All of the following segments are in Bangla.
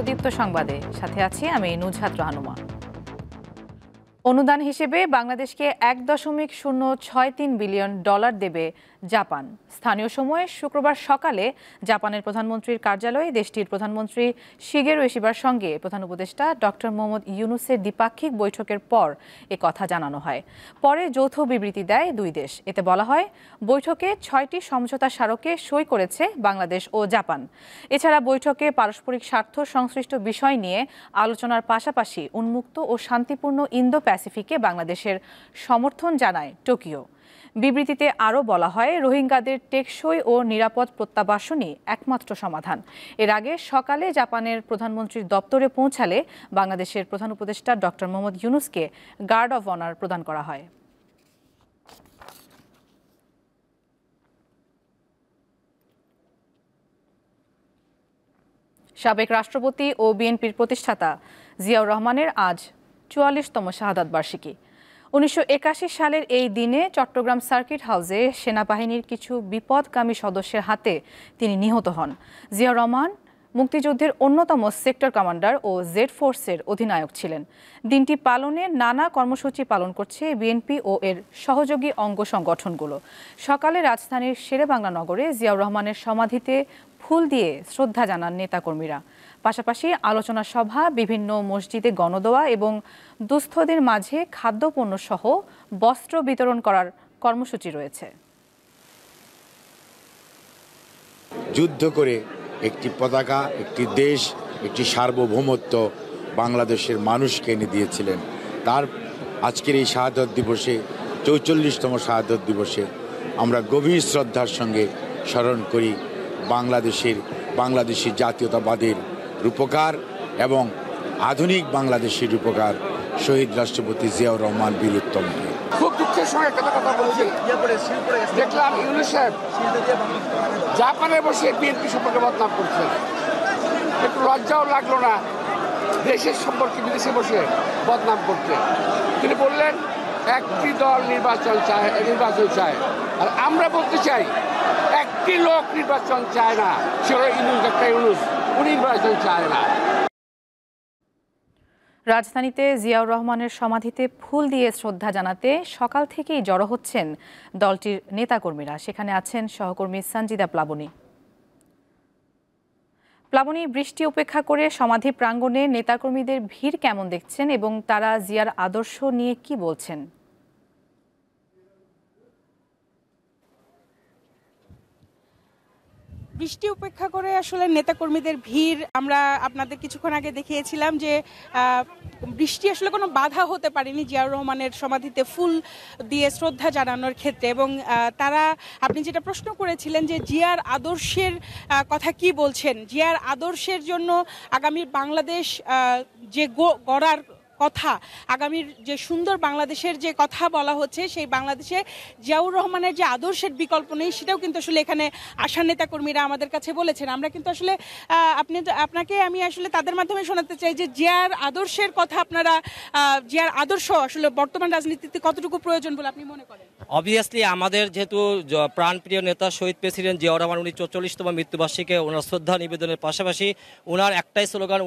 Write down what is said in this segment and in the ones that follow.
দীপ্ত সংবাদে, সাথে আছি আমি নুজহাত রাহনুমা। অনুদান হিসেবে বাংলাদেশকে $1.063 বিলিয়ন দেবে জাপান। স্থানীয় সময়ে শুক্রবার সকালে জাপানের প্রধানমন্ত্রীর কার্যালয়ে দেশটির প্রধানমন্ত্রী শিগেরু ইশিবার সঙ্গে প্রধান উপদেষ্টা ডক্টর মোহাম্মদ ইউনুসের দ্বিপাক্ষিক বৈঠকের পর এ কথা জানানো হয়। পরে যৌথ বিবৃতি দেয় দুই দেশ। এতে বলা হয়, বৈঠকে 6টি সমঝোতা স্মারকে সই করেছে বাংলাদেশ ও জাপান। এছাড়া বৈঠকে পারস্পরিক স্বার্থ সংশ্লিষ্ট বিষয় নিয়ে আলোচনার পাশাপাশি উন্মুক্ত ও শান্তিপূর্ণ ইন্দো প্যাসিফিকে বাংলাদেশের সমর্থন জানায় টোকিও। বিবৃতিতে আরও বলা হয়, রোহিঙ্গাদের টেকসই ও নিরাপদ প্রত্যাবাসনই একমাত্র সমাধান। এর আগে সকালে জাপানের প্রধানমন্ত্রীর দপ্তরে পৌঁছালে বাংলাদেশের প্রধান উপদেষ্টা ডক্টর মোহাম্মদ ইউনুসকে গার্ড অব অনার প্রদান করা হয়। সাবেক রাষ্ট্রপতি ও বিএনপির প্রতিষ্ঠাতা জিয়াউর রহমানের আজ 44তম শাহাদাত বার্ষিকী। 1981 সালের এই দিনে চট্টগ্রাম সার্কিট হাউসে সেনাবাহিনীর কিছু বিপদগামী সদস্যের হাতে তিনি নিহত হন। জিয়াউর রহমান মুক্তিযুদ্ধের অন্যতম সেক্টর কমান্ডার ও জেড ফোর্সের অধিনায়ক ছিলেন। দিনটি পালনে নানা কর্মসূচি পালন করছে বিএনপি ও এর সহযোগী অঙ্গ সংগঠনগুলো। সকালে রাজধানীর শেরেবাংলা নগরে জিয়াউর রহমানের সমাধিতে ফুল দিয়ে শ্রদ্ধা জানান নেতাকর্মীরা। পাশাপাশি আলোচনা সভা, বিভিন্ন মসজিদে গণদোয়া এবং দুস্থদের মাঝে খাদ্যপণ্য সহ বস্ত্র বিতরণ করার কর্মসূচি রয়েছে। যুদ্ধ করে একটি পতাকা, একটি দেশ, একটি সার্বভৌমত্ব বাংলাদেশের মানুষকে এনে দিয়েছিলেন। তার আজকের এই শাহাদত দিবসে, 44তম শাহাদত দিবসে আমরা গভীর শ্রদ্ধার সঙ্গে স্মরণ করি বাংলাদেশি জাতীয়তাবাদের রূপকার এবং আধুনিক বাংলাদেশের রূপকার শহীদ রাষ্ট্রপতি জিয়াউর রহমান বীরুত্তমকে। খুব দুঃখের সঙ্গে একটা কথা বলছি, দেখলাম ইউনুস সাহেব জাপানে বসে বিএনপি সম্পর্কে বদনাম করছেন। একটু লজ্জাও লাগলো না দেশের সম্পর্কে বিদেশে বসে বদনাম করতে? তিনি বললেন একটি দল নির্বাচন চায়, আর আমরা বলতে চাই একটি লোক নির্বাচন চায় না, সে ইউনুস, একটা ইউনুস, উনি নির্বাচন চায় না। রাজধানীতে জিয়াউর রহমানের সমাধিতে ফুল দিয়ে শ্রদ্ধা জানাতে সকাল থেকেই জড়ো হচ্ছেন দলটির নেতাকর্মীরা। সেখানে আছেন সহকর্মী সঞ্জিদা প্লাবনী। প্লাবনী, বৃষ্টি উপেক্ষা করে সমাধি প্রাঙ্গণে নেতাকর্মীদের ভিড় কেমন দেখছেন এবং তারা জিয়ার আদর্শ নিয়ে কি বলছেন? বৃষ্টি উপেক্ষা করে আসলে নেতাকর্মীদের ভিড় আমরা আপনাদের কিছুক্ষণ আগে দেখিয়েছিলাম যে বৃষ্টি আসলে কোনো বাধা হতে পারেনি জিয়াউর রহমানের সমাধিতে ফুল দিয়ে শ্রদ্ধা জানানোর ক্ষেত্রে। এবং তারা, আপনি যেটা প্রশ্ন করেছিলেন যে জিয়ার আদর্শের কথা কি বলছেন, জিয়ার আদর্শের জন্য আগামী বাংলাদেশ যে গড়ার কথা, আগামীর যে সুন্দর বাংলাদেশের যে কথা বলা হচ্ছে, সেই বাংলাদেশে জিয়াউর রহমানের যে আদর্শের বিকল্প নেই, সেটাও কিন্তু আসলে এখানে আশা নেতাকর্মীরা আমাদের কাছে বলেছেন। আমরা কিন্তু আসলে আপনাকে আমি আসলে তাদের মাধ্যমে শোনাতে চাই যে জিয়ার আদর্শের কথা, আপনারা জিয়ার আদর্শ আসলে বর্তমান রাজনীতিতে কতটুকু প্রয়োজন বলে আপনি মনে করেন? অবভিয়াসলি আমাদের যেহেতু প্রাণপ্রিয় নেতা শহীদ প্রেসিডেন্ট জিয়াউর রহমান, উনি 44তম মৃত্যুবার্ষিকীকে ওনার শ্রদ্ধা নিবেদনের পাশাপাশি ওনার একটাই স্লোগান,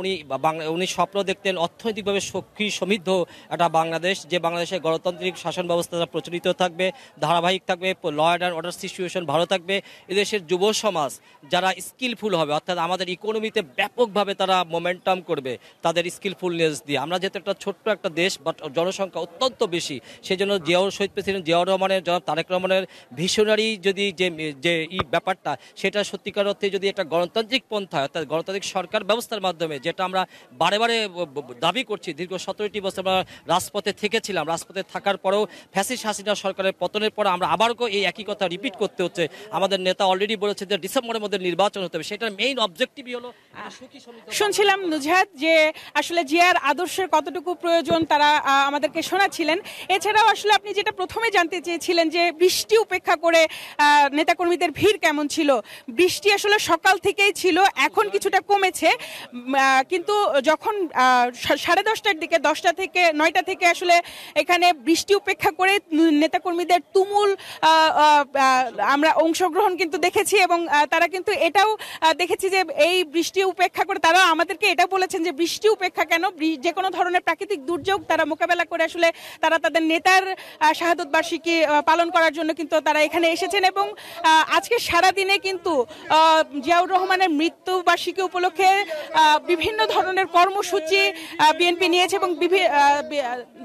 উনি স্বপ্ন দেখতেন অর্থনৈতিকভাবে সমৃদ্ধ একটা বাংলাদেশ, যে বাংলাদেশে গণতান্ত্রিক শাসন ব্যবস্থা প্রচলিত থাকবে, ধারাবাহিক থাকবে, ল অ্যান্ড অর্ডার সিচুয়েশন ভালো থাকবে, এদেশের যুব সমাজ যারা স্কিলফুল হবে, অর্থাৎ আমাদের ইকোনমিতে ব্যাপকভাবে তারা মোমেন্টাম করবে তাদের স্কিলফুলনেস দিয়ে। আমরা যেহেতু একটা ছোট্ট একটা দেশ, বাট জনসংখ্যা অত্যন্ত বেশি, সেই জন্য শহীদ প্রেসিডেন্ট জিয়াউর রহমানের, জনাব তারেক রহমানের ভিশনারি যদি যে ব্যাপারটা, সেটা সত্যিকার অর্থে যদি একটা গণতান্ত্রিক পন্থায়, অর্থাৎ গণতান্ত্রিক সরকার ব্যবস্থার মাধ্যমে, যেটা আমরা বারে বারে দাবি করছি, দীর্ঘ 17টি বছর আমরা রাজপথে থেকেছিলাম, রাজপথে থাকার পরেও ফ্যাসিস্ট হাসিনা সরকারের পতনের পর আমরা আবারও এই একই কথা রিপিট করতে হচ্ছে। আমাদের নেতা অলরেডি বলেছে যে ডিসেম্বরের মধ্যে নির্বাচন হতে হবে, সেটার মেইন অবজেক্টিভই হলো শুনছিলাম নুজহাত যে আসলে জিয়ার আদর্শের কতটুকু প্রয়োজন তারা আমাদেরকে শোনাচ্ছিলেন। এছাড়াও আসলে আপনি যেটা প্রথমে জানতে চেয়েছিলেন যে বৃষ্টি উপেক্ষা করে নেতাকর্মীদের ভিড় কেমন ছিল, বৃষ্টি আসলে সকাল থেকেই ছিল, এখন কিছুটা কমেছে, কিন্তু যখন 10:30টার দিকে 9টা থেকে আসলে এখানে বৃষ্টি উপেক্ষা করে নেতাকর্মীদের তুমুল আমরা অংশগ্রহণ কিন্তু দেখেছি এবং তারা কিন্তু এটাও দেখেছি যে এই বৃষ্টি উপেক্ষা করে তারা আমাদেরকে এটা বলেছেন যে বৃষ্টি উপেক্ষা কেন, যে কোনো ধরনের প্রাকৃতিক দুর্যোগ তারা মোকাবেলা করে আসলে তারা তাদের নেতার শাহাদত বার্ষিকী পালন করার জন্য কিন্তু তারা এখানে এসেছেন। এবং আজকে সারাদিনে কিন্তু জিয়াউর রহমানের মৃত্যুবার্ষিকী উপলক্ষে বিভিন্ন ধরনের কর্মসূচি বিএনপি নিয়েছে এবং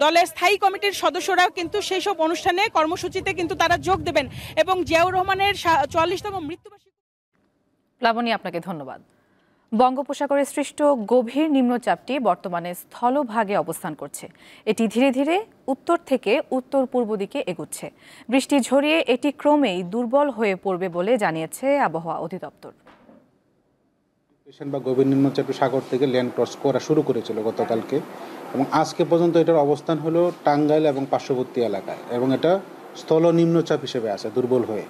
দলের স্থায়ী কমিটির সদস্যরাও কিন্তু সেই সব অনুষ্ঠানে কর্মসূচিতে কিন্তু তারা যোগ দেবেন এবং জিয়াউর রহমানের 44তম মৃত্যুবার্ষিকী। প্লাবনী, আপনাকে ধন্যবাদ। বঙ্গোপসাগরে সৃষ্ট গভীর নিম্নচাপটি বর্তমানে স্থলভাগে অবস্থান করছে। এটি ধীরে ধীরে উত্তর থেকে উত্তর পূর্ব দিকে এগুচ্ছে। বৃষ্টি ঝরিয়ে এটি ক্রমেই দুর্বল হয়ে পড়বে বলে জানিয়েছে আবহাওয়া অধিদপ্তর। বা গভীর নিম্নচাপটি সাগর থেকে ল্যান্ড ক্রস করা শুরু করেছিল গতকালকে এবং আজকে পর্যন্ত এটার অবস্থান হলো টাঙ্গাইল এবং পার্শ্ববর্তী এলাকায় এবং এটা স্থল নিম্নচাপ হিসেবে আছে দুর্বল হয়ে।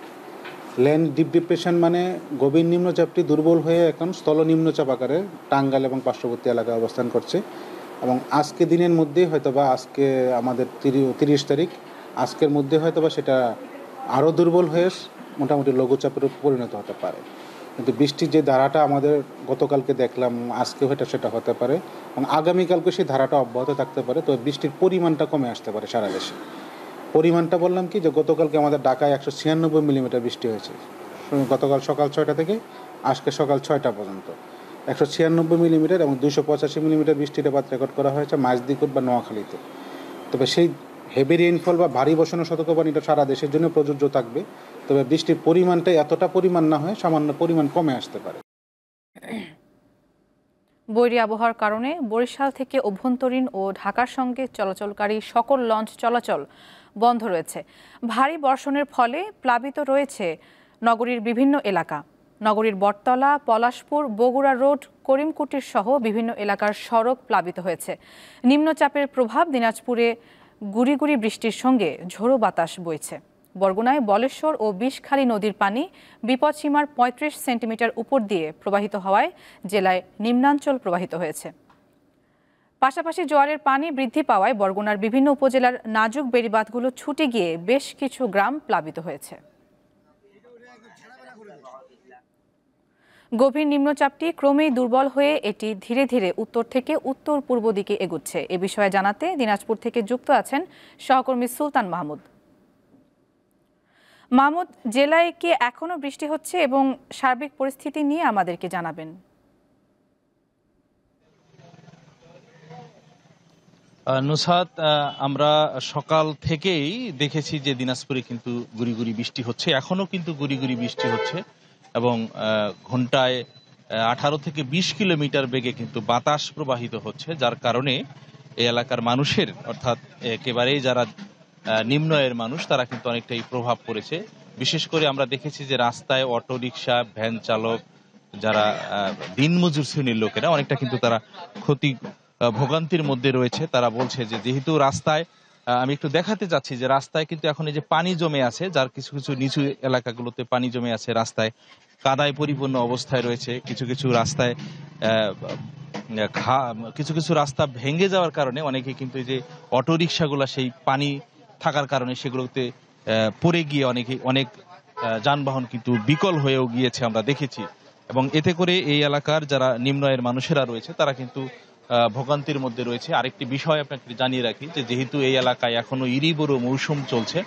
ল্যান্ড ডিপ ডিপ্রেশন মানে গভীর নিম্নচাপটি দুর্বল হয়ে এখন স্থল নিম্নচাপ আকারে টাঙ্গাইল এবং পার্শ্ববর্তী এলাকায় অবস্থান করছে এবং আজকে দিনের মধ্যে হয়তোবা আজকে আমাদের 30 তারিখ আজকের মধ্যে হয়তোবা সেটা আরও দুর্বল হয়ে মোটামুটি লঘুচাপের পরিণত হতে পারে। কিন্তু বৃষ্টির যে ধারাটা আমাদের গতকালকে দেখলাম আজকে হয়তো সেটা হতে পারে এবং আগামীকালকে সেই ধারাটা অব্যাহত থাকতে পারে। তো বৃষ্টির পরিমাণটা কমে আসতে পারে সারা দেশে। পরিমাণটা বললাম কি যে গতকালকে আমাদের ঢাকায় 196 মিলিমিটার বৃষ্টি হয়েছে গতকাল সকাল 6টা থেকে আজকে সকাল 6টা পর্যন্ত 196 মিলিমিটার এবং 285 মিলিমিটার বৃষ্টিপাত রেকর্ড করা হয়েছে মাঝদিকুট বা নোয়াখালীতে। তবে সেই হেভি রেইনফল বা ভারী বর্ষণের সতর্কবাণীটা সারা দেশের জন্য প্রযোজ্য থাকবে। তবে বৃষ্টির পরিমাণটা এতটা পরিমাণ না হয় সামান্য পরিমাণ কমে আসতে পারে। বৈরী আবহাওয়ার কারণে বরিশাল থেকে অভ্যন্তরীণ ও ঢাকার সঙ্গে চলাচলকারী সকল লঞ্চ চলাচল বন্ধ রয়েছে। ভারী বর্ষণের ফলে প্লাবিত রয়েছে নগরীর বিভিন্ন এলাকা। নগরীর বটতলা, পলাশপুর, বগুড়া রোড, করিমকুটির সহ বিভিন্ন এলাকার সড়ক প্লাবিত হয়েছে। নিম্নচাপের প্রভাব দিনাজপুরে গুড়ি গুড়ি বৃষ্টির সঙ্গে ঝোড়ো বাতাস বইছে। বরগুনায় বলেশ্বর ও বিষখালী নদীর পানি বিপদসীমার 35 সেন্টিমিটার উপর দিয়ে প্রবাহিত হওয়ায় জেলায় নিম্নাঞ্চল প্রবাহিত হয়েছে। পাশাপাশি জোয়ারের পানি বৃদ্ধি পাওয়ায় বরগুনার বিভিন্ন উপজেলার নাজুক বেড়িবাঁধগুলো ছুটে গিয়ে বেশ কিছু গ্রাম প্লাবিত হয়েছে। গভীর নিম্নচাপটি ক্রমেই দুর্বল হয়ে এটি ধীরে ধীরে উত্তর থেকে উত্তর পূর্ব দিকে এগুচ্ছে। এ বিষয়ে জানাতে দিনাজপুর থেকে যুক্ত আছেন সহকর্মী সুলতান মাহমুদ। মাহমুদ, জেলায় কি এখনো বৃষ্টি হচ্ছে এবং সার্বিক পরিস্থিতি নিয়ে আমাদেরকে জানাবেন। নুসরাত, আমরা সকাল থেকেই দেখেছি যে দিনাজপুরে কিন্তু গুড়ি গুড়ি বৃষ্টি হচ্ছে, এখনো কিন্তু গুড়ি গুড়ি বৃষ্টি হচ্ছে এবং ঘন্টায় 18 থেকে 20 কিলোমিটার বেগে কিন্তু বাতাস প্রবাহিত হচ্ছে, যার কারণে এই এলাকার মানুষের অর্থাৎ একেবারেই যারা নিম্ন আয়ের মানুষ তারা কিন্তু অনেকটাই প্রভাব পড়েছে। বিশেষ করে আমরা দেখেছি যে রাস্তায় অটো রিক্সা, ভ্যান চালক, যারা দিনমজুর শ্রেণীর লোকেরা অনেকটা কিন্তু তারা ভোগান্তির মধ্যে রয়েছে। তারা বলছে যে যেহেতু রাস্তায়, আমি একটু দেখাতে চাচ্ছি যে রাস্তায় কিন্তু এখন এই যে পানি জমে আছে, যার কিছু কিছু নিচু এলাকাগুলোতে পানি জমে আছে, রাস্তায় কাদায় পরিপূর্ণ অবস্থায় রয়েছে। কিছু কিছু রাস্তায় কিছু কিছু রাস্তা ভেঙে যাওয়ার কারণে অনেকে কিন্তু এই যে অটো রিক্সাগুলা সেই পানি থাকার কারণে সেগুলোতে পড়ে গিয়ে অনেক যানবাহন কিন্তু বিকল হয়েও গিয়েছে আমরা দেখেছি। এবং এতে করে এই এলাকার যারা নিম্ন আয়ের মানুষেরা রয়েছে তারা কিন্তু ভোগান্তির মধ্যে রয়েছে। আরেকটি বিষয় আপনাকে জানিয়ে রাখি যে যেহেতু এই এলাকায় এখনো ইরিবোরো মৌসুম চলছে,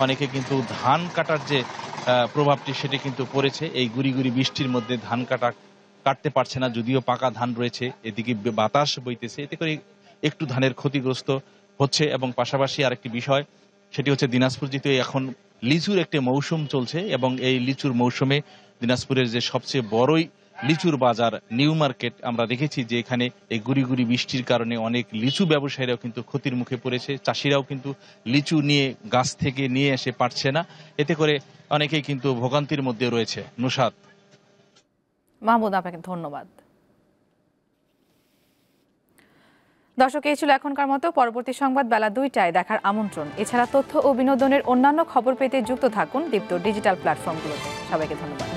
অনেকে কিন্তু ধান কাটার যে প্রভাবটি সেটি কিন্তু পড়েছে। এই গুড়ি গুড়ি বৃষ্টির মধ্যে ধান কাটতে পারছে না, যদিও পাকা ধান রয়েছে। এদিকে বাতাস বইতেছে, এতে করে একটু ধানের ক্ষতিগ্রস্ত হচ্ছে। এবং পাশাপাশি আরেকটি বিষয়, সেটি হচ্ছে দিনাজপুর যেহেতু এখন লিচুর একটি মৌসুম চলছে এবং এই লিচুর মৌসুমে দিনাজপুরের যে সবচেয়ে বড়ই লিচুর বাজার নিউ মার্কেট, আমরা দেখেছি যে এখানে এই গুড়ি গুড়ি বৃষ্টির কারণে অনেক লিচু ব্যবসায়ীরাও কিন্তু ক্ষতির মুখে পড়েছে। চাষিরাও কিন্তু লিচু নিয়ে গাছ থেকে নিয়ে এসে পারছে না, এতে করে অনেকেই কিন্তু ভোগান্তির মধ্যে রয়েছে। নুসরাত। মাহমুদ, আপনাকে ধন্যবাদ। দর্শক, এই ছিল এখনকার মতো। পরবর্তী সংবাদ বেলা 2টায় দেখার আমন্ত্রণ। এছাড়া তথ্য ও বিনোদনের অন্যান্য খবর পেতে যুক্ত থাকুন দীপ্ত ডিজিটাল প্ল্যাটফর্মগুলোতে। সবাইকে ধন্যবাদ।